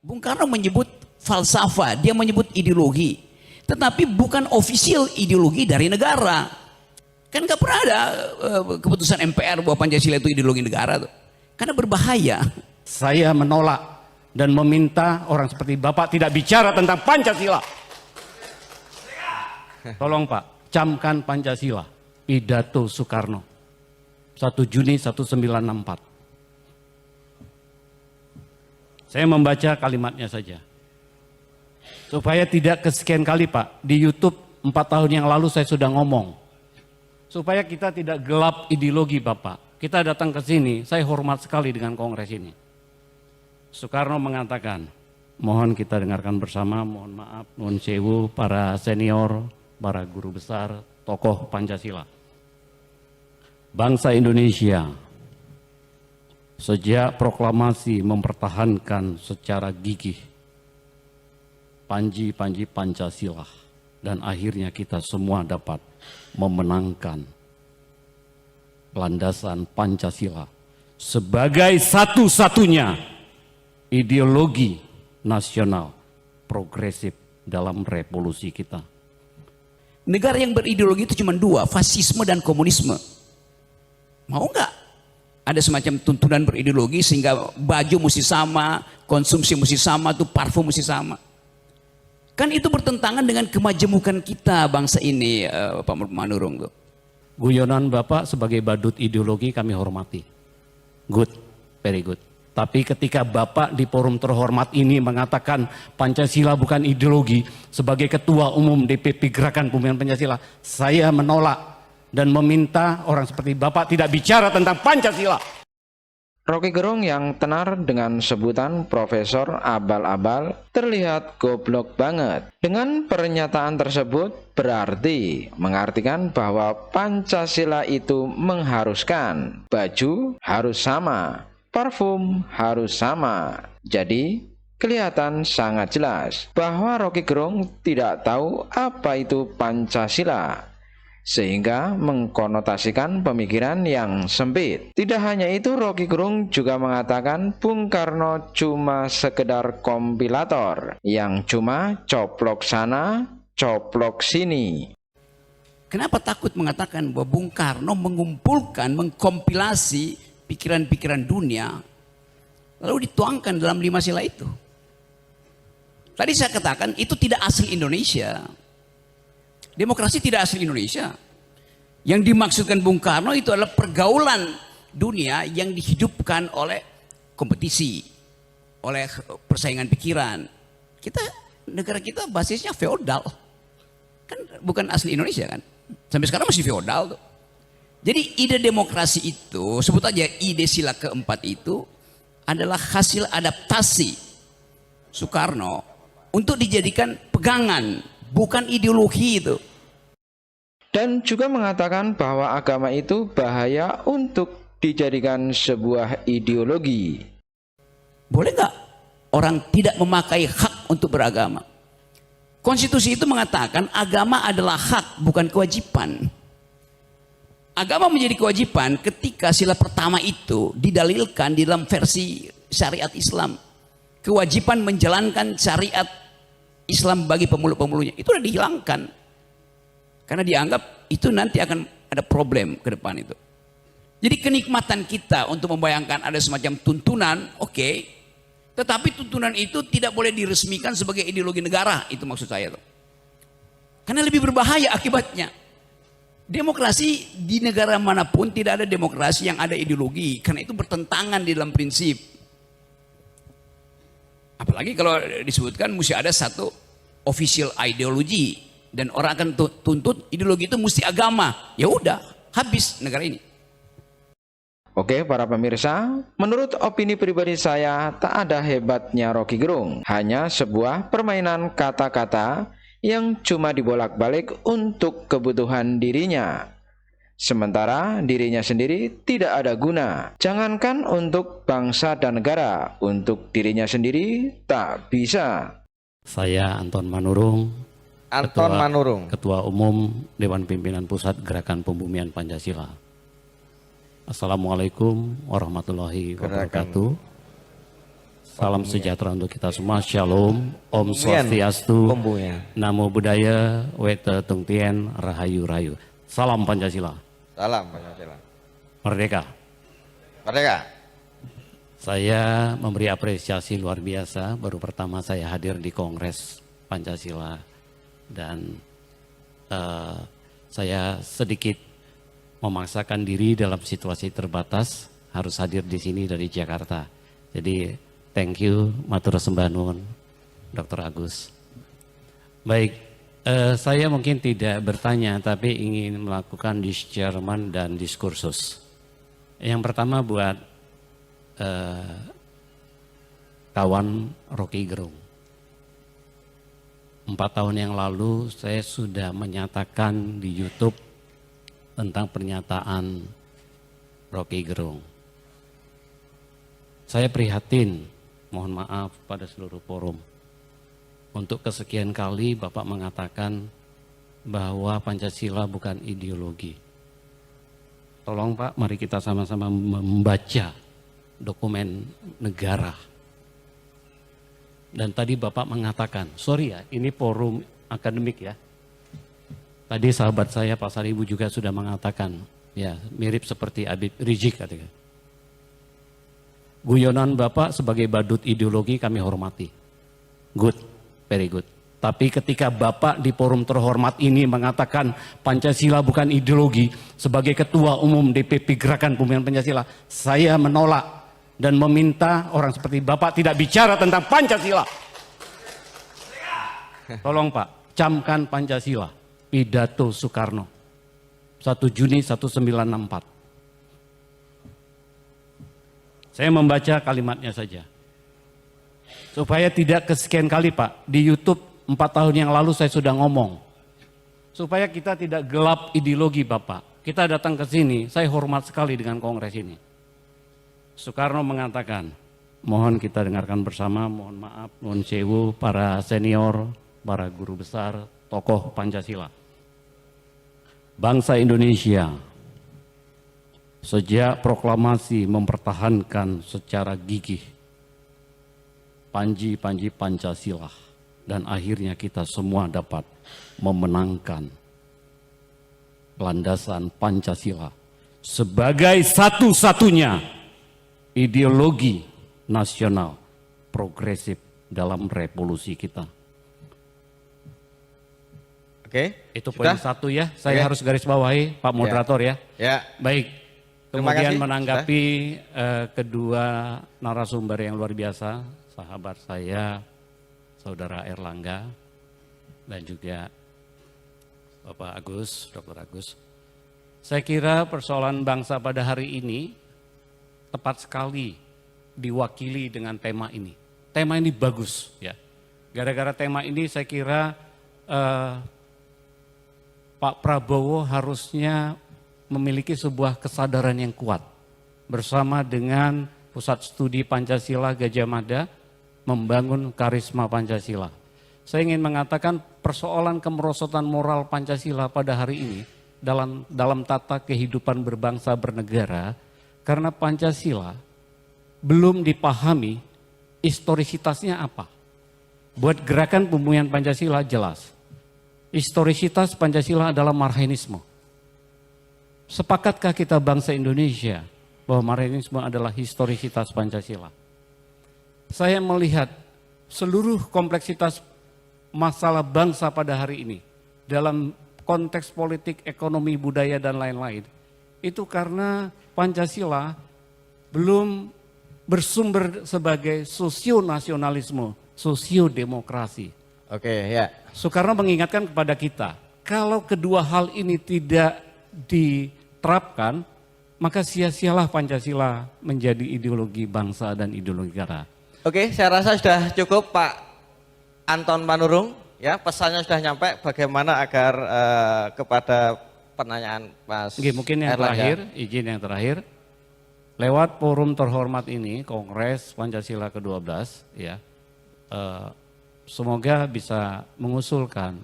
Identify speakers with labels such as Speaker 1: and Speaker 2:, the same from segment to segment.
Speaker 1: Bung Karno menyebut falsafah, dia menyebut ideologi, tetapi bukan official ideologi dari negara. Kan gak pernah ada keputusan MPR bahwa Pancasila itu ideologi negara tuh. Karena berbahaya.
Speaker 2: Saya menolak dan meminta orang seperti Bapak tidak bicara tentang Pancasila. Tolong Pak, camkan Pancasila. Pidato Soekarno 1 Juni 1964. Saya membaca kalimatnya saja. Supaya tidak kesekian kali Pak, di YouTube 4 tahun yang lalu saya sudah ngomong. Supaya kita tidak gelap ideologi Bapak. Kita datang ke sini, saya hormat sekali dengan kongres ini. Soekarno mengatakan, mohon kita dengarkan bersama, mohon maaf, mohon sewu, para senior, para guru besar, tokoh Pancasila. Bangsa Indonesia sejak proklamasi mempertahankan secara gigih panji-panji Pancasila dan akhirnya kita semua dapat memenangkan landasan Pancasila sebagai satu-satunya ideologi nasional progresif dalam revolusi kita.
Speaker 1: Negara yang berideologi itu cuma dua, fasisme dan komunisme. Mau nggak? Ada semacam tuntunan berideologi sehingga baju mesti sama, konsumsi mesti sama, tuh parfum mesti sama. Kan itu bertentangan dengan kemajemukan kita bangsa ini, Pak Manurung tuh.
Speaker 2: Guyonan Bapak sebagai badut ideologi kami hormati. Good, very good. Tapi ketika Bapak di forum terhormat ini mengatakan Pancasila bukan ideologi, sebagai Ketua Umum DPP Gerakan Pembinaan Pancasila, saya menolak dan meminta orang seperti Bapak tidak bicara tentang Pancasila.
Speaker 3: Rocky Gerung yang tenar dengan sebutan Profesor Abal-Abal terlihat goblok banget. Dengan pernyataan tersebut berarti mengartikan bahwa Pancasila itu mengharuskan baju harus sama, parfum harus sama. Jadi kelihatan sangat jelas bahwa Rocky Gerung tidak tahu apa itu Pancasila, sehingga mengkonotasikan pemikiran yang sempit. Tidak hanya itu, Rocky Gerung juga mengatakan Bung Karno cuma sekedar kompilator yang cuma coplok sana, coplok sini.
Speaker 1: Kenapa takut mengatakan bahwa Bung Karno mengumpulkan, mengkompilasi pikiran-pikiran dunia, lalu dituangkan dalam 5 sila itu? Tadi saya katakan itu tidak asli Indonesia. Demokrasi tidak asli Indonesia. Yang dimaksudkan Bung Karno itu adalah pergaulan dunia yang dihidupkan oleh kompetisi, oleh persaingan pikiran. Negara kita basisnya feodal. Kan bukan asli Indonesia kan. Sampai sekarang masih feodal tuh. Jadi ide demokrasi itu, sebut aja ide sila keempat itu adalah hasil adaptasi Soekarno untuk dijadikan pegangan, bukan ideologi itu.
Speaker 3: Dan juga mengatakan bahwa agama itu bahaya untuk dijadikan sebuah ideologi.
Speaker 1: Boleh nggak orang tidak memakai hak untuk beragama? Konstitusi itu mengatakan agama adalah hak, bukan kewajiban. Agama menjadi kewajiban ketika sila pertama itu didalilkan di dalam versi syariat Islam. Kewajiban menjalankan syariat Islam bagi pemuluh-pemuluhnya itu sudah dihilangkan. Karena dianggap itu nanti akan ada problem ke depan itu. Jadi kenikmatan kita untuk membayangkan ada semacam tuntunan, oke. Tetapi tuntunan itu tidak boleh diresmikan sebagai ideologi negara, itu maksud saya tuh. Karena lebih berbahaya akibatnya. Demokrasi di negara manapun tidak ada demokrasi yang ada ideologi, karena itu bertentangan di dalam prinsip. Apalagi kalau disebutkan mesti ada satu official ideology. Dan orang akan tuntut ideologi itu mesti agama. Ya udah, habis negara ini.
Speaker 3: Oke para pemirsa, menurut opini pribadi saya tak ada hebatnya Rocky Gerung. Hanya sebuah permainan kata-kata yang cuma dibolak-balik untuk kebutuhan dirinya. Sementara dirinya sendiri tidak ada guna. Jangankan untuk bangsa dan negara, untuk dirinya sendiri tak bisa.
Speaker 2: Saya Anton Manurung. Ketua Umum Dewan Pimpinan Pusat Gerakan Pembumian Pancasila. Assalamualaikum warahmatullahi wabarakatuh. Salam sejahtera untuk kita semua. Shalom, Om
Speaker 4: Kemudian,
Speaker 2: Swastiastu,
Speaker 4: Kombunya.
Speaker 2: Namo Buddhaya, Weta Tungtien, Rahayu Rayu. Salam Pancasila.
Speaker 4: Salam Pancasila.
Speaker 2: Merdeka.
Speaker 4: Merdeka.
Speaker 2: Saya memberi apresiasi luar biasa. Baru pertama saya hadir di Kongres Pancasila dan saya sedikit memaksakan diri dalam situasi terbatas harus hadir di sini dari Jakarta. Jadi thank you, matur sembah nuwun, Dr. Agus. Baik, saya mungkin tidak bertanya tapi ingin melakukan discernment dan diskursus. Yang pertama buat kawan Rocky Gerung. 4 tahun yang lalu saya sudah menyatakan di YouTube tentang pernyataan Rocky Gerung. Saya prihatin, mohon maaf pada seluruh forum. Untuk kesekian kali Bapak mengatakan bahwa Pancasila bukan ideologi. Tolong Pak, mari kita sama-sama membaca dokumen negara. Dan tadi Bapak mengatakan, sorry ya, ini forum akademik ya. Tadi sahabat saya Pak Saribu juga sudah mengatakan, ya mirip seperti Habib Rizik katanya. Guyonan Bapak sebagai badut ideologi kami hormati. Good, very good. Tapi ketika Bapak di forum terhormat ini mengatakan Pancasila bukan ideologi, sebagai Ketua Umum DPP Gerakan Pembinaan Pancasila, saya menolak dan meminta orang seperti Bapak tidak bicara tentang Pancasila. Tolong Pak, camkan Pancasila, pidato Soekarno, 1 Juni 1964. Saya membaca kalimatnya saja. Supaya tidak kesekian kali Pak, di YouTube 4 tahun yang lalu saya sudah ngomong. Supaya kita tidak gelap ideologi Bapak. Kita datang ke sini, saya hormat sekali dengan kongres ini. Soekarno mengatakan, mohon kita dengarkan bersama, mohon maaf, mohon sewu, para senior, para guru besar, tokoh Pancasila. Bangsa Indonesia sejak proklamasi mempertahankan secara gigih panji-panji Pancasila dan akhirnya kita semua dapat memenangkan landasan Pancasila sebagai satu-satunya ideologi nasional progresif dalam revolusi kita.
Speaker 4: Oke.
Speaker 2: Itu poin 1 ya, saya harus garis bawahi Pak Moderator ya.
Speaker 4: Ya.
Speaker 2: Baik.
Speaker 4: Terima
Speaker 2: Kemudian
Speaker 4: kasih,
Speaker 2: menanggapi kedua narasumber yang luar biasa, sahabat saya, Saudara Erlangga, dan juga Bapak Agus, Dr. Agus. Saya kira persoalan bangsa pada hari ini tepat sekali diwakili dengan tema ini. Tema ini bagus ya. Gara-gara tema ini saya kira Pak Prabowo harusnya memiliki sebuah kesadaran yang kuat bersama dengan Pusat Studi Pancasila Gajah Mada membangun karisma Pancasila. Saya ingin mengatakan persoalan kemerosotan moral Pancasila pada hari ini dalam tata kehidupan berbangsa bernegara karena Pancasila belum dipahami historisitasnya apa. Buat gerakan pembumian Pancasila jelas. Historisitas Pancasila adalah Marxisme. Sepakatkah kita bangsa Indonesia bahwa Marxisme adalah historisitas Pancasila? Saya melihat seluruh kompleksitas masalah bangsa pada hari ini dalam konteks politik, ekonomi, budaya dan lain-lain itu karena Pancasila belum bersumber sebagai sosionasionalisme, sosiodemokrasi.
Speaker 4: Oke, ya.
Speaker 2: Soekarno mengingatkan kepada kita, kalau kedua hal ini tidak diterapkan, maka sia-sialah Pancasila menjadi ideologi bangsa dan ideologi negara.
Speaker 4: Oke, saya rasa sudah cukup Pak Anton Manurung. Ya, pesannya sudah nyampe bagaimana agar kepada pertanyaan Mas
Speaker 2: Oke, mungkin yang
Speaker 4: Erlangga.
Speaker 2: terakhir, izin yang terakhir. Lewat forum terhormat ini, Kongres Pancasila ke-12, ya, semoga bisa mengusulkan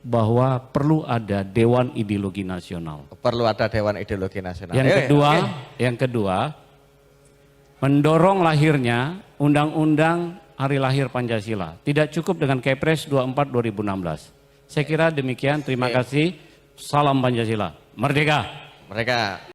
Speaker 2: bahwa perlu ada Dewan Ideologi Nasional.
Speaker 4: Perlu ada Dewan Ideologi Nasional.
Speaker 2: Yang kedua, mendorong lahirnya Undang-Undang Hari Lahir Pancasila. Tidak cukup dengan Kepres 24 2016. Saya kira demikian. Terima kasih. Salam Pancasila. Merdeka.
Speaker 4: Mereka